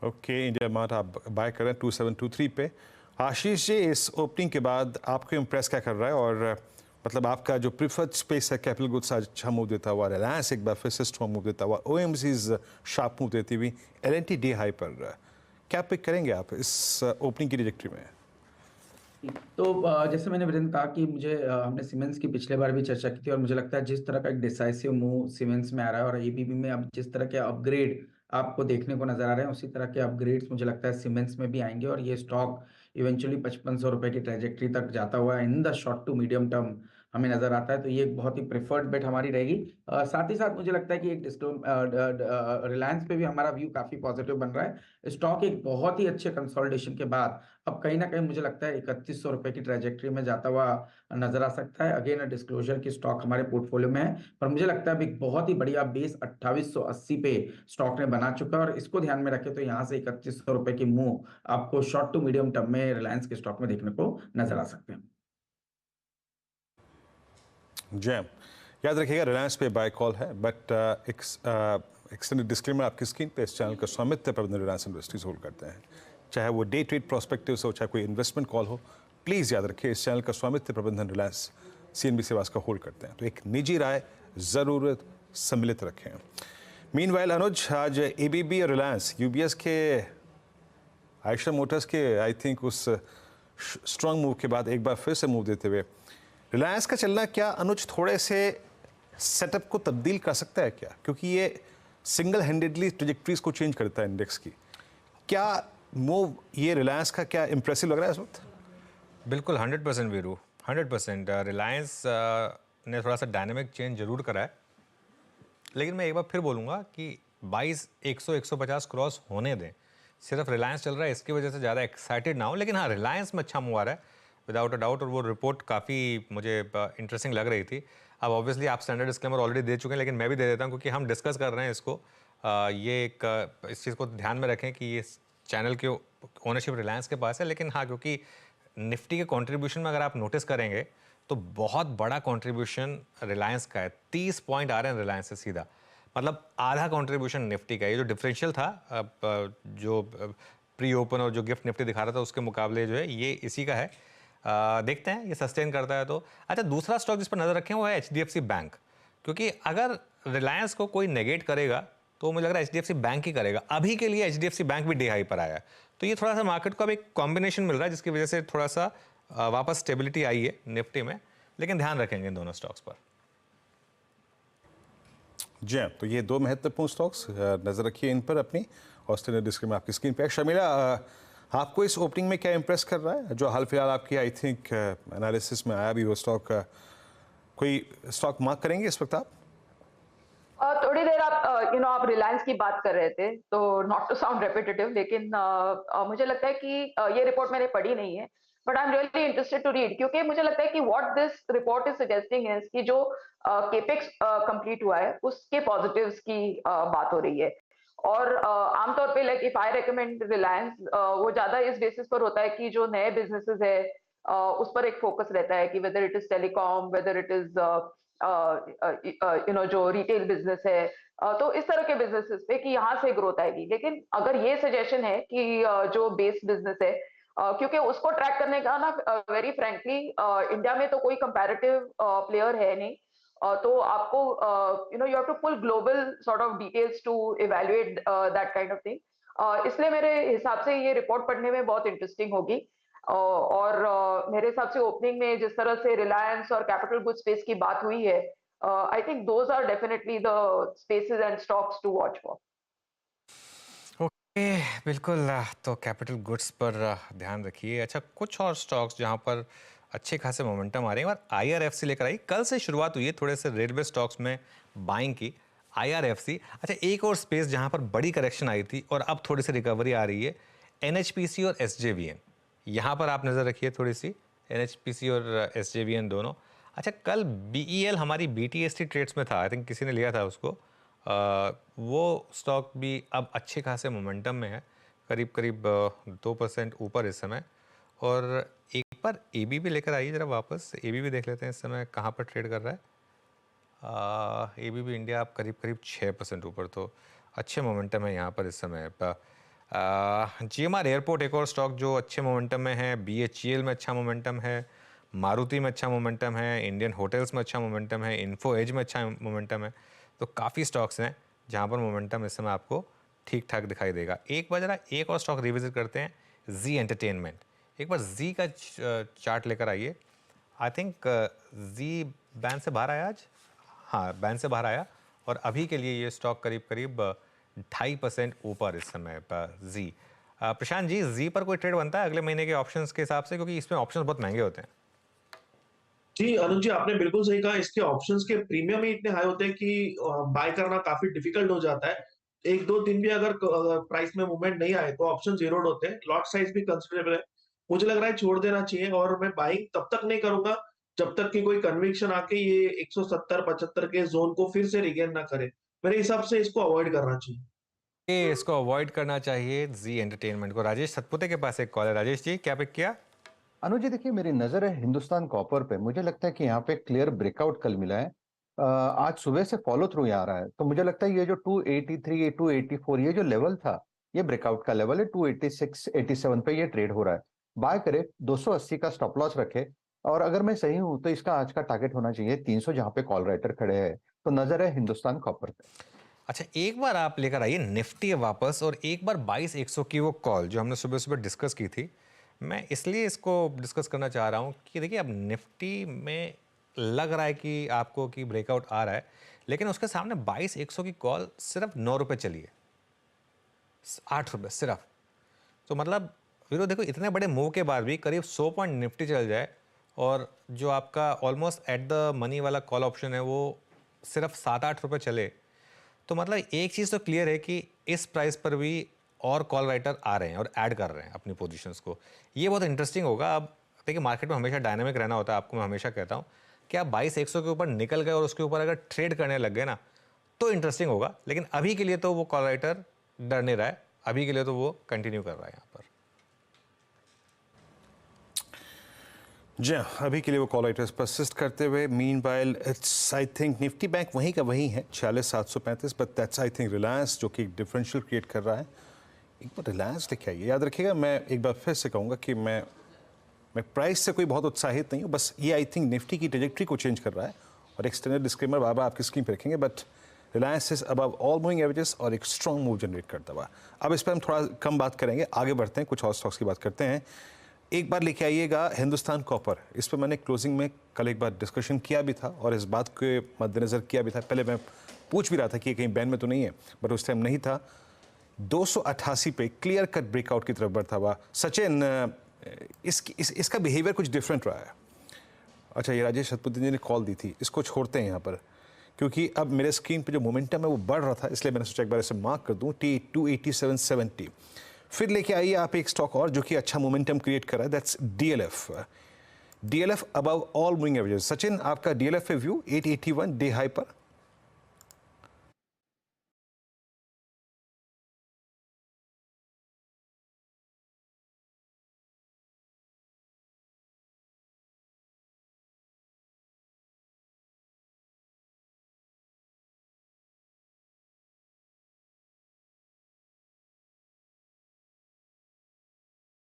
Okay, India mart आप bye करें 2723 पे। आशीष जी, इस ओपनिंग के बाद आपको इम्प्रेस क्या कर रहा है? और मतलब आपका जो प्रीफर्ड स्पेस है, कैपिटल गुड्स आज अच्छा मूव देता हुआ, रिलायंस एक बार फिर से स्ट्रॉन्ग मूव देता हुआ, ओएमसीज शार्प मूव देती हुई, एलएनटी डे हाई पर, क्या पिक करेंगे आप इस ओपनिंग की ट्रैजेक्टरी में? तो जैसे मैंने वीरेंद्र कहा कि मुझे हमने सीमेंस की पिछले बार भी चर्चा की थी और मुझे लगता है जिस तरह का एक डिसाइसिव मूव सीमेंस में आ रहा है और एबीबी में अब जिस तरह के अपग्रेड आपको देखने को नजर आ रहे हैं उसी तरह के अपग्रेड्स मुझे लगता है सीमेंस में भी आएंगे और ये स्टॉक इवेंचुअली 5500 रुपए की ट्रेजेक्टरी तक जाता हुआ in the short to medium term हमें नजर आता है। तो ये एक बहुत ही प्रेफर्ड बेट हमारी रहेगी। साथ ही साथ मुझे लगता है कि एक रिलायंस पे भी हमारा व्यू काफी पॉजिटिव बन रहा है। स्टॉक एक बहुत ही अच्छे कंसोलिडेशन के बाद अब कहीं ना कहीं मुझे लगता है 3100 रुपए की ट्रेजेक्टरी में जाता हुआ नजर आ सकता है। अगेन डिस्क्लोजर की स्टॉक हमारे पोर्टफोलियो में है, पर मुझे लगता है अभी एक बहुत ही बढ़िया बेस 2880 पे स्टॉक ने बना चुका है और इसको ध्यान में रखे तो यहाँ से 3100 रुपए की मूव आपको शॉर्ट टू मीडियम टर्म में रिलायंस के स्टॉक में देखने को नजर आ सकते हैं। जैम, याद रखिएगा रिलायंस पे बाय कॉल है, बट एक्सटेंडेड डिस्क्लेमर आपकी स्क्रीन पे। इस चैनल का स्वामित्व प्रबंधन रिलायंस इंडस्ट्रीज होल्ड करते हैं, चाहे वो डे ट्रेड प्रोस्पेक्टिव हो, चाहे कोई इन्वेस्टमेंट कॉल हो। प्लीज़ याद रखिए, इस चैनल का स्वामित्व प्रबंधन रिलायंस सीएनबी सेवास का होल्ड करते हैं, तो एक निजी राय ज़रूर सम्मिलित रखें। मीनवाइल अनुज, आज एबीबी और रिलायंस यूबीएस के, आयशर मोटर्स के आई थिंक उस स्ट्रांग मूव के बाद एक बार फिर से मूव देते हुए रिलायंस का चलना, क्या अनुज थोड़े से सेटअप को तब्दील कर सकता है क्या? क्योंकि ये सिंगल हैंडेडली ट्रेजेक्टरीज को चेंज करता है इंडेक्स की। क्या मूव ये रिलायंस का क्या इंप्रेसिव लग रहा है इस वक्त? बिल्कुल 100% वीरू, 100%। रिलायंस ने थोड़ा सा डायनेमिक चेंज जरूर करा है, लेकिन मैं एक बार फिर बोलूँगा कि 22 100 150 क्रॉस होने दें। सिर्फ रिलायंस चल रहा है इसकी वजह से ज़्यादा एक्साइटेड ना हो, लेकिन हाँ रिलायंस में अच्छा मूव आ रहा है विदाउट अ डाउट, और वो रिपोर्ट काफ़ी मुझे इंटरेस्टिंग लग रही थी। अब ऑब्वियसली आप स्टैंडर्ड डिस्क्लेमर ऑलरेडी दे चुके हैं, लेकिन मैं भी दे देता हूँ क्योंकि हम डिस्कस कर रहे हैं इसको। ये एक इस चीज़ को ध्यान में रखें कि ये चैनल की ओनरशिप रिलायंस के पास है, लेकिन हाँ क्योंकि निफ्टी के कंट्रीब्यूशन में अगर आप नोटिस करेंगे तो बहुत बड़ा कंट्रीब्यूशन रिलायंस का है। 30 पॉइंट आ रहे हैं रिलायंस से सीधा, मतलब आधा कंट्रीब्यूशन निफ्टी का। ये जो डिफरेंशियल था जो प्री ओपन और जो गिफ्ट निफ्टी दिखा रहा था उसके मुकाबले जो है ये इसी का है। देखते हैं ये सस्टेन करता है तो। अच्छा, दूसरा स्टॉक जिस पर नजर रखें वो है एचडीएफसी बैंक, क्योंकि अगर रिलायंस को कोई नेगेट करेगा तो मुझे लग रहा है एचडीएफसी बैंक ही करेगा। अभी के लिए एचडीएफसी बैंक भी डे हाई पर आया है, तो ये थोड़ा सा मार्केट को अब एक कॉम्बिनेशन मिल रहा है जिसकी वजह से थोड़ा सा वापस स्टेबिलिटी आई है निफ्टी में, लेकिन ध्यान रखेंगे इन दोनों स्टॉक्स पर। जी हाँ, तो ये दो महत्वपूर्ण स्टॉक्स नजर रखिए इन पर अपनी। ऑस्ट्रेलिया डिस्क्लेमर आपकी स्क्रीन पे। शर्मिला, आपको इस ओपनिंग में क्या इंप्रेस कर रहा है? जो हाल फिलहाल आपकी आई थिंक एनालिसिस में आया भी वो स्टॉक, कोई स्टॉक मार्क करेंगे इस वक्त आप? थोड़ी देर आप आप रिलायंस की बात कर रहे थे, तो नॉट टू साउंड रेपिटेटिव, लेकिन मुझे लगता है कि ये रिपोर्ट मैंने पढ़ी नहीं है, but I am really interested to read, क्योंकि मुझे लगता है कि what this report is suggesting है कि जो केपेक्स कंप्लीट हुआ है उसके पॉजिटिव्स की बात हो रही है। और आमतौर पे like if I recommend Reliance, वो ज्यादा इस बेसिस पर होता है कि जो नए बिजनेसेस है उस पर एक फोकस रहता है कि whether it is telecom, whether it is जो रिटेल बिजनेस है, तो इस तरह के बिजनेसेस पे कि यहाँ से ग्रोथ आएगी। लेकिन अगर ये सजेशन है कि जो बेस बिजनेस है, क्योंकि उसको ट्रैक करने का ना, वेरी फ्रैंकली इंडिया में तो कोई कंपैरेटिव प्लेयर है नहीं, तो आपको you have to pull global sort of details to evaluate that kind of thing. इसलिए मेरे हिसाब से ये रिपोर्ट पढ़ने में बहुत इंटरेस्टिंग होगी। और मेरे हिसाब से ओपनिंग में जिस तरह से रिलायंस और कैपिटल गुड स्पेस की बात हुई है, I think those are definitely the spaces and stocks to watch for. Okay, बिल्कुल। तो कैपिटल गुड्स पर ध्यान रखिए। अच्छा, कुछ और स्टॉक्स जहां पर अच्छे खासे मोमेंटम आ रहे हैं और आईआरएफसी लेकर आई। कल से शुरुआत हुई है थोड़े से रेलवे स्टॉक्स में बाइंग की, आईआरएफसी। अच्छा, एक और स्पेस जहां पर बड़ी करेक्शन आई थी और अब थोड़ी सी रिकवरी आ रही है, एनएचपीसी और एसजेवीएन। यहाँ पर आप नज़र रखिए थोड़ी सी, एनएचपीसी और एसजेवीएन दोनों। अच्छा, कल बीईएल हमारी बीटीएसटी ट्रेड्स में था, आई थिंक किसी ने लिया था उसको। वो स्टॉक भी अब अच्छे खासे मोमेंटम में है, करीब करीब 2% ऊपर इस समय। और एक बार एबीबी लेकर आइए जरा वापस, एबीबी देख लेते हैं इस समय कहाँ पर ट्रेड कर रहा है। एबीबी इंडिया आप करीब करीब 6% ऊपर, तो अच्छे मोमेंटम है यहाँ पर इस समय। GMR एयरपोर्ट एक और स्टॉक जो अच्छे मोमेंटम में है, BHEL में अच्छा मोमेंटम है, मारुति में अच्छा मोमेंटम है, इंडियन होटल्स में अच्छा मोमेंटम है, इन्फो एज में अच्छा मोमेंटम है। तो काफ़ी स्टॉक्स हैं जहाँ पर मोमेंटम इस समय आपको ठीक ठाक दिखाई देगा। एक बार जरा एक और स्टॉक रिविजिट करते हैं, जी एंटरटेनमेंट। एक बार जी का चार्ट लेकर आइए। आई थिंक जी बैन से बाहर आया आज, हाँ बैन से बाहर आया और अभी के लिए ये स्टॉक करीब करीब 2.5% ऊपर इस समय पर जी। प्रशांत जी, जी पर कोई ट्रेड बनता है अगले महीने के ऑप्शंस के हिसाब से, क्योंकि इसमें ऑप्शंस बहुत महंगे होते हैं। जी अनुज जी, आपने बिल्कुल सही कहा। इसके ऑप्शंस के प्रीमियम ही इतने हाई होते हैं कि बाय करना काफी डिफिकल्ट हो जाता है। एक दो दिन भी अगर प्राइस में मूवमेंट नहीं आए तो ऑप्शन जीरोड होते हैं। लॉट साइज भी कंसिडरेबल है। मुझे लग रहा है छोड़ देना चाहिए और मैं बाइंग तब तक नहीं करूंगा जब तक कि कोई कन्विक्शन आके ये 170-75 के जोन को फिर से रिगेन ना करे। मेरे हिसाब से इसको अवॉइड करना चाहिए। ये इसको अवॉइड करना चाहिए जी एंटरटेनमेंट को। राजेश सतपुते के पास एक कॉल है। राजेश जी, क्या पिक किया? अनुज जी देखिए, मेरी नजर है हिंदुस्तान कॉपर पे। मुझे लगता है कि यहाँ पे क्लियर ब्रेकआउट कल मिला है। आज सुबह से फॉलो थ्रू यहाँ आ रहा है, तो मुझे लगता है ये जो 283 ये 284 ये जो लेवल था, ये ब्रेकआउट का लेवल है। 286 87 पे ये ट्रेड हो रहा है। बाय करे, 280 का स्टॉप लॉस रखे, और अगर मैं सही हूं तो इसका आज का टारगेट होना चाहिए 300, जहां पे कॉल राइटर खड़े हैं। तो नजर है हिंदुस्तान कॉपर पे। अच्छा, एक बार आप लेकर आइए निफ्टी वापस, और एक बार 22,100 की वो कॉल जो हमने सुबह सुबह डिस्कस की थी। मैं इसलिए इसको डिस्कस करना चाह रहा हूँ कि देखिए, अब निफ्टी में लग रहा है कि आपको कि ब्रेकआउट आ रहा है, लेकिन उसके सामने 22,100 की कॉल सिर्फ 9 रुपये चली है, 8 रुपये सिर्फ। तो मतलब वीरो देखो, इतने बड़े मूव के बाद भी करीब 100 पॉइंट निफ्टी चल जाए और जो आपका ऑलमोस्ट एट द मनी वाला कॉल ऑप्शन है वो सिर्फ 7-8 रुपये चले, तो मतलब एक चीज़ तो क्लियर है कि इस प्राइस पर भी और कॉल राइटर आ रहे हैं और ऐड कर रहे हैं अपनी पोजीशंस को। ये बहुत इंटरेस्टिंग होगा। अब देखिए, मार्केट में हमेशा डायनामिक रहना होता है। आपको मैं हमेशा कहता हूँ कि आप 22,100 के ऊपर निकल गए और उसके ऊपर अगर ट्रेड करने लग गए ना, तो इंटरेस्टिंग होगा। लेकिन अभी के लिए तो वो कॉल राइटर डर नहीं रहा है, अभी के लिए तो वो कंटिन्यू कर रहा है यहाँ पर। जी हाँ, अभी के लिए वो कॉल राइटर्स परसिस्ट करते हुए। Meanwhile it's I think Nifty bank वहीं का वहीं है 46,735, but that's I think Reliance जो कि एक डिफरेंशियल क्रिएट कर रहा है। एक बार रिलायंस लेके आइए। याद रखिएगा, मैं एक बार फिर से कहूँगा कि मैं प्राइस से कोई बहुत उत्साहित नहीं हूँ, बस ये आई थिंक निफ्टी की ट्रेजेक्ट्री को चेंज कर रहा है। और एक्सटर्नल डिस्क्लेमर बार बार आपकी स्क्रीन पर रखेंगे, but Reliance is above all moving averages और एक स्ट्रॉन्ग मूव जनरेट करता हुआ। अब इस पर हम थोड़ा कम बात करेंगे, आगे बढ़ते हैं, कुछ और स्टॉक्स की बात करते हैं। एक बार लेके आइएगा हिंदुस्तान कॉपर। इस पर मैंने क्लोजिंग में कल एक बार डिस्कशन किया भी था और इस बात के मद्देनज़र किया भी था। पहले मैं पूछ भी रहा था कि ये कहीं बैन में तो नहीं है, बट उस टाइम नहीं था। 288 पे क्लियर कट ब्रेकआउट की तरफ बढ़ता हुआ। सचिन, इसका बिहेवियर कुछ डिफरेंट रहा है। अच्छा, ये राजेश सतपुते जी ने कॉल दी थी, इसको छोड़ते हैं यहाँ पर, क्योंकि अब मेरे स्क्रीन पे जो मोमेंटम है वो बढ़ रहा था, इसलिए मैंने सोचा एक बार इसे मार्क कर दूँ। 287.70। फिर लेके आइए आप एक स्टॉक और जो कि अच्छा मोमेंटम क्रिएट कर रहा है, that's DLF above all moving averages. Sachin, आपका DLF पे व्यू 881 डे हाई पर।